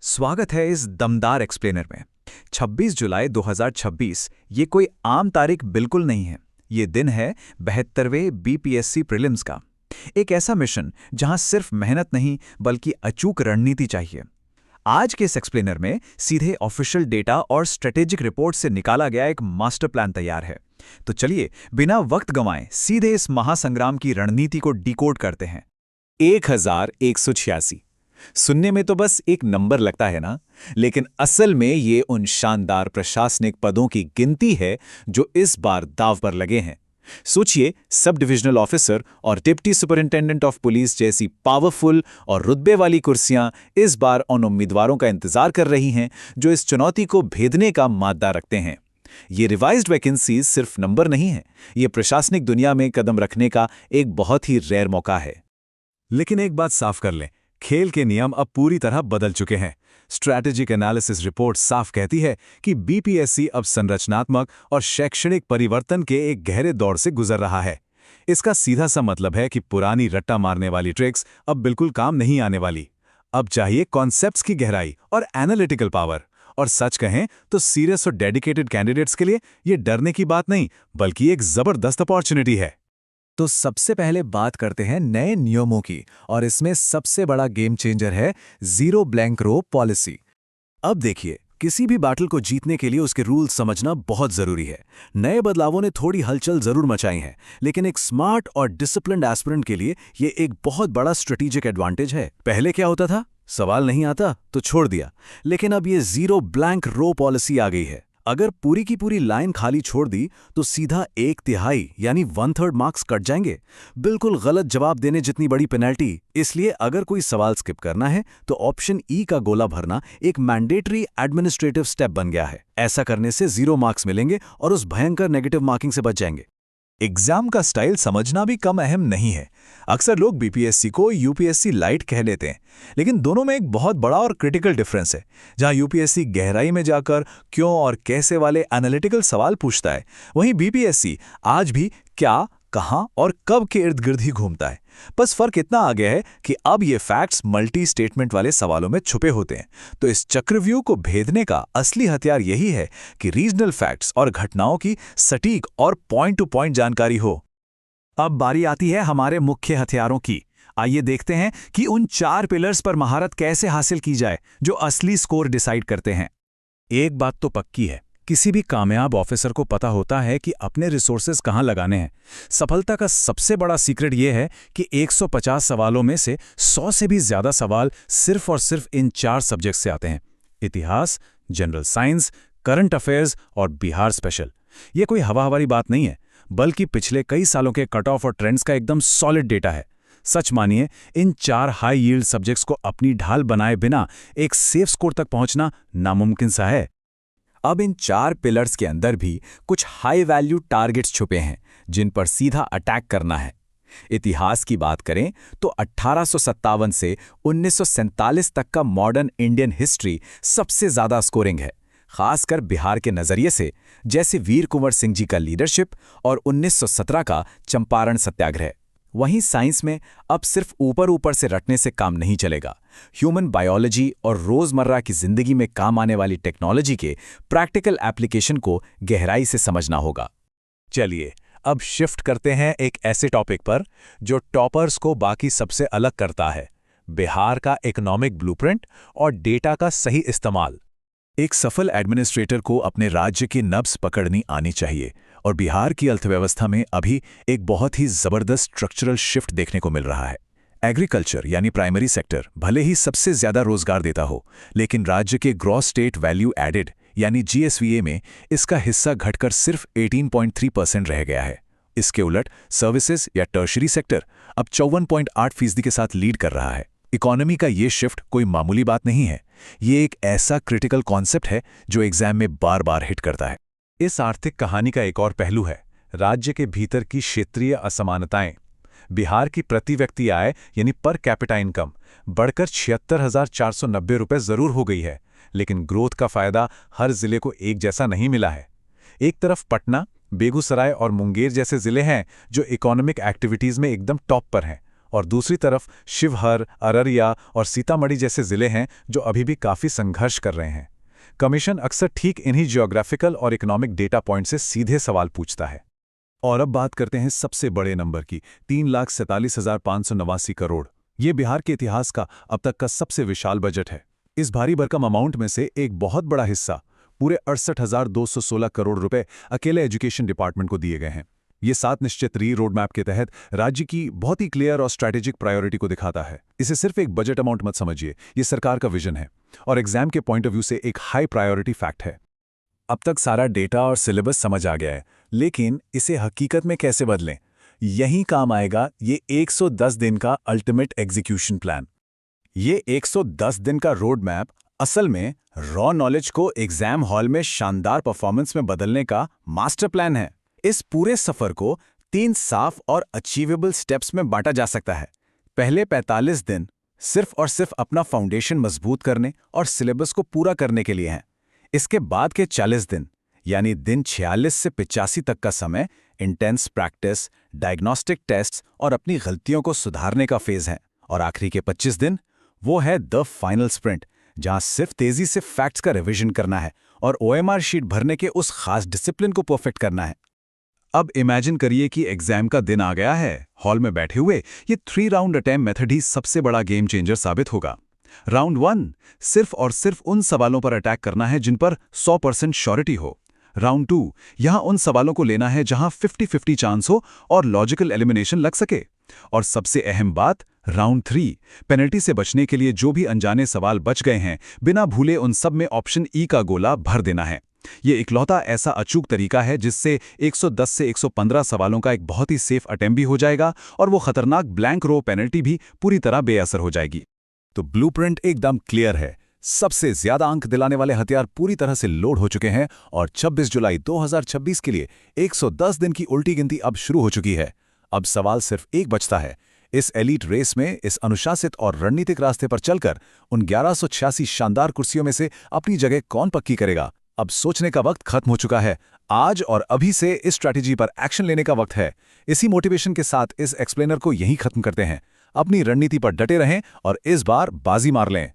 स्वागत है इस दमदार एक्सप्लेनर में। 26 जुलाई 2026 ये कोई आम तारीख बिल्कुल नहीं है। ये दिन है 72वें बीपीएससी प्रीलिम्स का। एक ऐसा मिशन जहां सिर्फ मेहनत नहीं बल्कि अचूक रणनीति चाहिए। आज के इस एक्सप्लेनर में सीधे ऑफिशियल डेटा और स्ट्रेटेजिक रिपोर्ट से निकाला गया एक मास्टर प्लान तैयार है। तो चलिए बिना वक्त गंवाए सीधे इस महासंग्राम की रणनीति को डिकोड करते हैं। 1186। सुनने में तो बस एक नंबर लगता है ना, लेकिन असल में ये उन शानदार प्रशासनिक पदों की गिनती है जो इस बार दांव पर लगे हैं। सोचिए, सब डिविजनल ऑफिसर और डिप्टी सुपरिंटेंडेंट ऑफ पुलिस जैसी पावरफुल और रुतबे वाली कुर्सियां इस बार उन उम्मीदवारों का इंतजार कर रही हैं जो इस चुनौती को भेदने का माद्दा रखते हैं। ये रिवाइज्ड वैकेंसीज सिर्फ नंबर नहीं है, ये प्रशासनिक दुनिया में कदम रखने का एक बहुत ही रेयर मौका है। लेकिन एक बात साफ कर लें, खेल के नियम अब पूरी तरह बदल चुके हैं। स्ट्रैटेजिक एनालिसिस रिपोर्ट साफ कहती है कि बीपीएससी अब संरचनात्मक और शैक्षणिक परिवर्तन के एक गहरे दौर से गुजर रहा है। इसका सीधा सा मतलब है कि पुरानी रट्टा मारने वाली ट्रिक्स अब बिल्कुल काम नहीं आने वाली। अब चाहिए कॉन्सेप्ट्स की गहराई और एनालिटिकल पावर। और सच कहें तो सीरियस और डेडिकेटेड कैंडिडेट्स के लिए ये डरने की बात नहीं बल्कि एक जबरदस्त अपॉर्चुनिटी है। तो सबसे पहले बात करते हैं नए नियमों की, और इसमें सबसे बड़ा गेम चेंजर है जीरो ब्लैंक रो पॉलिसी। अब देखिए, किसी भी बैटल को जीतने के लिए उसके रूल्स समझना बहुत जरूरी है। नए बदलावों ने थोड़ी हलचल जरूर मचाई है, लेकिन एक स्मार्ट और डिसिप्लिन्ड एस्पिरेंट के लिए ये एक बहुत बड़ा स्ट्रेटेजिक एडवांटेज है। पहले क्या होता था, सवाल नहीं आता तो छोड़ दिया, लेकिन अब ये जीरो ब्लैंक रो पॉलिसी आ गई है। अगर पूरी की पूरी लाइन खाली छोड़ दी तो सीधा 1/3 यानी 1/3 मार्क्स कट जाएंगे। बिल्कुल गलत जवाब देने जितनी बड़ी पेनल्टी। इसलिए अगर कोई सवाल स्किप करना है तो ऑप्शन ई का गोला भरना एक मैंडेटरी एडमिनिस्ट्रेटिव स्टेप बन गया है। ऐसा करने से 0 मार्क्स मिलेंगे और उस भयंकर नेगेटिव मार्किंग से बच जाएंगे। एग्जाम का स्टाइल समझना भी कम अहम नहीं है। अक्सर लोग बीपीएससी को यूपीएससी लाइट कह लेते हैं, लेकिन दोनों में एक बहुत बड़ा और क्रिटिकल डिफरेंस है। जहां यूपीएससी गहराई में जाकर क्यों और कैसे वाले एनालिटिकल सवाल पूछता है, वहीं बीपीएससी आज भी क्या, कहां और कब के इर्द गिर्द ही घूमता है। बस फर्क इतना आ गया है कि अब ये फैक्ट्स मल्टी स्टेटमेंट वाले सवालों में छुपे होते हैं। तो इस चक्रव्यूह को भेदने का असली हथियार यही है कि रीजनल फैक्ट्स और घटनाओं की सटीक और पॉइंट टू पॉइंट जानकारी हो। अब बारी आती है हमारे मुख्य हथियारों की। आइए देखते हैं कि उन 4 पिलर्स पर महारत कैसे हासिल की जाए जो असली स्कोर डिसाइड करते हैं। एक बात तो पक्की है, किसी भी कामयाब ऑफिसर को पता होता है कि अपने रिसोर्सेज कहां लगाने हैं। सफलता का सबसे बड़ा सीक्रेट यह है कि 150 सवालों में से 100 से भी ज्यादा सवाल सिर्फ और सिर्फ इन 4 सब्जेक्ट से आते हैं: इतिहास, जनरल साइंस, करंट अफेयर्स और बिहार स्पेशल। यह कोई हवाहवारी बात नहीं है, बल्कि पिछले कई सालों के कट ऑफ और ट्रेंड्स का एकदम सॉलिड डेटा है। सच मानिए, इन 4 हाई यील्ड सब्जेक्ट्स को अपनी ढाल बनाए बिना एक सेफ स्कोर तक पहुंचना नामुमकिन सा है। अब इन 4 पिलर्स के अंदर भी कुछ हाई वैल्यू टारगेट्स छुपे हैं जिन पर सीधा अटैक करना है। इतिहास की बात करें तो 1857 से 1947 तक का मॉडर्न इंडियन हिस्ट्री सबसे ज्यादा स्कोरिंग है, खासकर बिहार के नजरिए से, जैसे वीर कुंवर सिंह जी का लीडरशिप और 1917 का चंपारण सत्याग्रह। वहीं साइंस में अब सिर्फ ऊपर ऊपर से रटने से काम नहीं चलेगा। ह्यूमन बायोलॉजी और रोजमर्रा की जिंदगी में काम आने वाली टेक्नोलॉजी के प्रैक्टिकल एप्लीकेशन को गहराई से समझना होगा। चलिए अब शिफ्ट करते हैं एक ऐसे टॉपिक पर जो टॉपर्स को बाकी सबसे अलग करता है: बिहार का इकोनॉमिक ब्लूप्रिंट और डेटा का सही इस्तेमाल। एक सफल एडमिनिस्ट्रेटर को अपने राज्य की नब्ज पकड़नी आनी चाहिए, और बिहार की अर्थव्यवस्था में अभी एक बहुत ही जबरदस्त स्ट्रक्चरल शिफ्ट देखने को मिल रहा है। एग्रीकल्चर यानी प्राइमरी सेक्टर भले ही सबसे ज्यादा रोजगार देता हो, लेकिन राज्य के ग्रॉस स्टेट वैल्यू एडेड यानी जीएसवीए में इसका हिस्सा घटकर सिर्फ 18.3% रह गया है। इसके उलट सर्विसेज या टर्शरी सेक्टर अब 54.8% के साथ लीड कर रहा है। इकोनॉमी का ये शिफ्ट कोई मामूली बात नहीं है। ये एक ऐसा क्रिटिकल कॉन्सेप्ट है जो एग्जाम में बार बार हिट करता है। इस आर्थिक कहानी का एक और पहलू है राज्य के भीतर की क्षेत्रीय असमानताएं। बिहार की प्रति व्यक्ति आय यानी पर कैपिटा इनकम बढ़कर 76,490 रुपये जरूर हो गई है, लेकिन ग्रोथ का फायदा हर जिले को एक जैसा नहीं मिला है। एक तरफ पटना, बेगूसराय और मुंगेर जैसे जिले हैं जो इकोनॉमिक एक्टिविटीज में एकदम टॉप पर हैं, और दूसरी तरफ शिवहर, अररिया और सीतामढ़ी जैसे जिले हैं जो अभी भी काफ़ी संघर्ष कर रहे हैं। कमीशन अक्सर ठीक इन्हीं जियोग्राफिकल और इकोनॉमिक डेटा पॉइंट से सीधे सवाल पूछता है। और अब बात करते हैं सबसे बड़े नंबर की, 3,47,589 करोड़। ये बिहार के इतिहास का अब तक का सबसे विशाल बजट है। इस भारी भरकम अमाउंट में से एक बहुत बड़ा हिस्सा, पूरे 68,216 करोड़ रुपए अकेले एजुकेशन डिपार्टमेंट को दिए गए हैं। ये 7 निश्चित रोड मैप के तहत राज्य की बहुत ही क्लियर और स्ट्रैटेजिक प्रायोरिटी को दिखाता है। इसे सिर्फ एक बजट अमाउंट मत समझिए, ये सरकार का विजन है और एग्जाम के पॉइंट ऑफ व्यू से एक हाई प्रायोरिटी फैक्ट है। अब तक सारा डेटा और सिलेबस समझ आ गया है, लेकिन इसे हकीकत में कैसे बदलें? यहीं काम आएगा ये 110 दिन का अल्टीमेट एग्जीक्यूशन प्लान। ये 110 दिन का रोड मैप असल में रॉ नॉलेज को एग्जाम हॉल में शानदार परफॉर्मेंस में बदलने का मास्टर प्लान है। इस पूरे सफर को 3 साफ और अचीवेबल स्टेप्स में बांटा जा सकता है। पहले 45 दिन सिर्फ और सिर्फ अपना फाउंडेशन मजबूत करने और सिलेबस को पूरा करने के लिए हैं। इसके बाद के 40 दिन यानी दिन 46 से 85 तक का समय इंटेंस प्रैक्टिस, डायग्नोस्टिक टेस्ट्स और अपनी गलतियों को सुधारने का फेज है। और आखिरी के 25 दिन वो है द फाइनल स्प्रिंट, जहां सिर्फ तेजी से फैक्ट्स का रिवीजन करना है और ओएमआर शीट भरने के उस खास डिसिप्लिन को परफेक्ट करना है। अब इमेजिन करिए कि एग्जाम का दिन आ गया है। हॉल में बैठे हुए ये 3 राउंड अटेम्प्ट मेथड ही सबसे बड़ा गेम चेंजर साबित होगा। राउंड 1 सिर्फ और सिर्फ उन सवालों पर अटैक करना है जिन पर 100% श्योरिटी हो। राउंड 2 यहां उन सवालों को लेना है जहां 50-50 चांस हो और लॉजिकल एलिमिनेशन लग सके। और सबसे अहम बात, राउंड 3 पेनल्टी से बचने के लिए जो भी अनजाने सवाल बच गए हैं, बिना भूले उन सब में ऑप्शन ई का गोला भर देना है। ये इकलौता ऐसा अचूक तरीका है जिससे 110 से 115 सवालों का एक बहुत ही सेफ अटेम्प्ट भी हो जाएगा और वो खतरनाक ब्लैंक रो पेनल्टी भी पूरी तरह बेअसर हो जाएगी। तो ब्लूप्रिंट एकदम क्लियर है। सबसे ज्यादा अंक दिलाने वाले हथियार पूरी तरह से लोड हो चुके हैं और 26 जुलाई 2026 के लिए 110 दिन की उल्टी गिनती अब शुरू हो चुकी है। अब सवाल सिर्फ एक बचता है, इस एलीट रेस में इस अनुशासित और रणनीतिक रास्ते पर चलकर उन 1186 शानदार कुर्सियों में से अपनी जगह कौन पक्की करेगा। अब सोचने का वक्त खत्म हो चुका है। आज और अभी से इस स्ट्रैटेजी पर एक्शन लेने का वक्त है। इसी मोटिवेशन के साथ इस एक्सप्लेनर को यहीं खत्म करते हैं। अपनी रणनीति पर डटे रहें और इस बार बाजी मार लें।